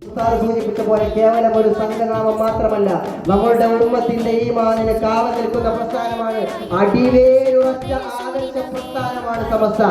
സൂചിപ്പിച്ച പോലെ കേവലം ഒരു സംഘനാമം മാത്രമല്ല, നമ്മളുടെ ഉമ്മത്തിന്റെ ഈമാനിന് കാവൽ നിൽക്കുന്ന പ്രസ്ഥാനമാണ്. അടിവേരുറച്ച ആദർശ പ്രസ്ഥാനമാണ് സമസ്ത.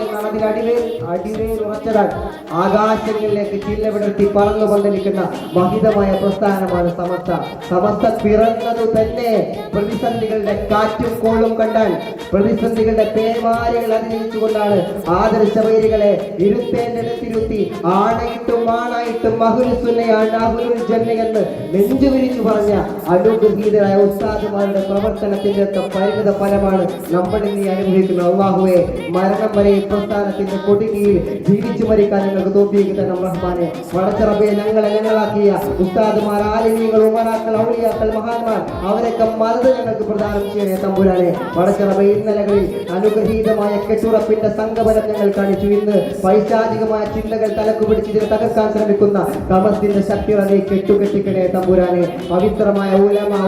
എന്നാണ് അതിൽ അടിവേരുറച്ചതാണ്. ആകാശങ്ങളിലേക്ക് ചില്ലവിടർത്തി പറന്നു വന്നിരിക്കുന്ന മഹിതമായ പ്രസ്ഥാനമാണ് സമസ്ത. സമസ്ത പിറന്നതു തന്നെ പ്രതിസന്ധികളുടെ കാറ്റും കോളും കണ്ടാൽ, പ്രതിസന്ധികളുടെ പേമാരികൾ അതിജീവിച്ചുകൊണ്ടാണ്. ആദർശ വൈരികളെ ഇരുത്തേണ്ടിടത്തിരുത്തി ആണയിട്ടും ആണായിട്ടും അഹ്ലുൽ സുന്നയാണ് അഹ്ലുൽ ജന്നയെന്ന് നെഞ്ചു വിരിച്ചു പറഞ്ഞ അനുഗ്രഹീതരായ ഉസ്താദുമാരുടെ പ്രവർത്തനത്തിന്റെ പരിണിത ഫലമാണ് നമ്മൾ ഇനി അനുഭവിക്കുന്നത്. അല്ലാഹുവേ, മരണം വരെ ഈ പ്രസ്ഥാനത്തിന്റെ കൊടികയിൽ ജീവിച്ചു മരിക്കാൻ ഞങ്ങൾക്ക് തൗഫീഖ് തരണം റഹ്മാനെ. പടച്ച റബ്ബേ, ഞങ്ങളാക്കിയ ഉസ്താദുമാർ, ആലിമീങ്ങൾ, ഉമറാക്കൾ, ഔലിയാക്കൾ, മഹാന്മാർ, അവരൊക്കെ മറന്ന് ഞങ്ങൾക്ക് പ്രദാനം ചെയ്യണേ തമ്പുരാനെ. പടച്ച റബ്ബേ, ഇന്നലകളിൽ അനുഗ്രഹീതമായ കെട്ടുറപ്പിന്റെ സംഗമനം ഞങ്ങൾ കാണിച്ചു. ഇന്ന് പൈശാചികമായ ചിന്തകൾ തലക്കു പിടിച്ച് തകർക്കാൻ ശ്രമിക്കുന്ന തമസിന്റെ ശക്തികളെ നീ കെട്ടുകെട്ടിക്കണേ തമ്പുരാനെ. പവിത്രമായ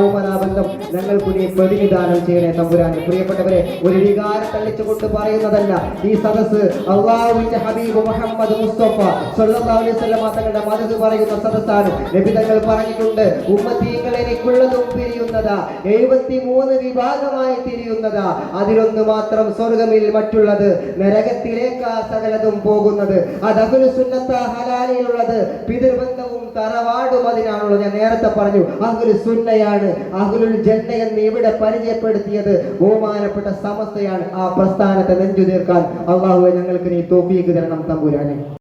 ഉമറാബന്ധം ഞങ്ങൾക്ക് നീ പ്രതിനിധാനം ചെയ്യണേ തമ്പുരാനെ. പ്രിയപ്പെട്ടവരെ, ഒരു വികാരം തള്ളിച്ചുകൊണ്ട് പറയുന്നതല്ല ഈ സദസ്. അല്ലാഹുവിന്റെ ഹബീബ് മുഹമ്മദ് മുസ്തഫ സ്വല്ലല്ലാഹു അലൈഹി വസല്ലം തങ്ങളുടെ മദദ് പറയുന്ന സദസ്സാണ്. നബി തങ്ങൾ പറഞ്ഞിട്ടുണ്ട്, ഉമ്മത്തീങ്ങൾ എനിക്കുള്ളതും പിരിയുന്നതാ, 73 വിഭാഗമായി തിരിയുന്നതാ, അതിലൊന്ന് മാത്രം സ്വർഗമിൽ, മറ്റുള്ളത് നരകത്തിലേക്കാ സകലതും പോകുന്നത്. അത് അഹ്ലുസ് സുന്നത്ത ഹലാലിലുള്ളത് പിതൃബന്ധവും തറവാടും അതിനാണുള്ളത്. ഞാൻ നേരത്തെ പറഞ്ഞു, അഹ്ലുസ് സുന്നയാണ് അഹ്ലുൽ ജന്ന എന്ന് ഇവിടെ പരിചയപ്പെടുത്തിയത് ബഹുമാനപ്പെട്ട സമസ്തയാണ്. ആ പ്രസ്ഥാനത്തെ നെഞ്ചു തീർക്കാൻ അല്ലാഹുവേ ഞങ്ങൾക്ക് നീ തൗഫീഖ് തരണം തമ്പുരാനെ.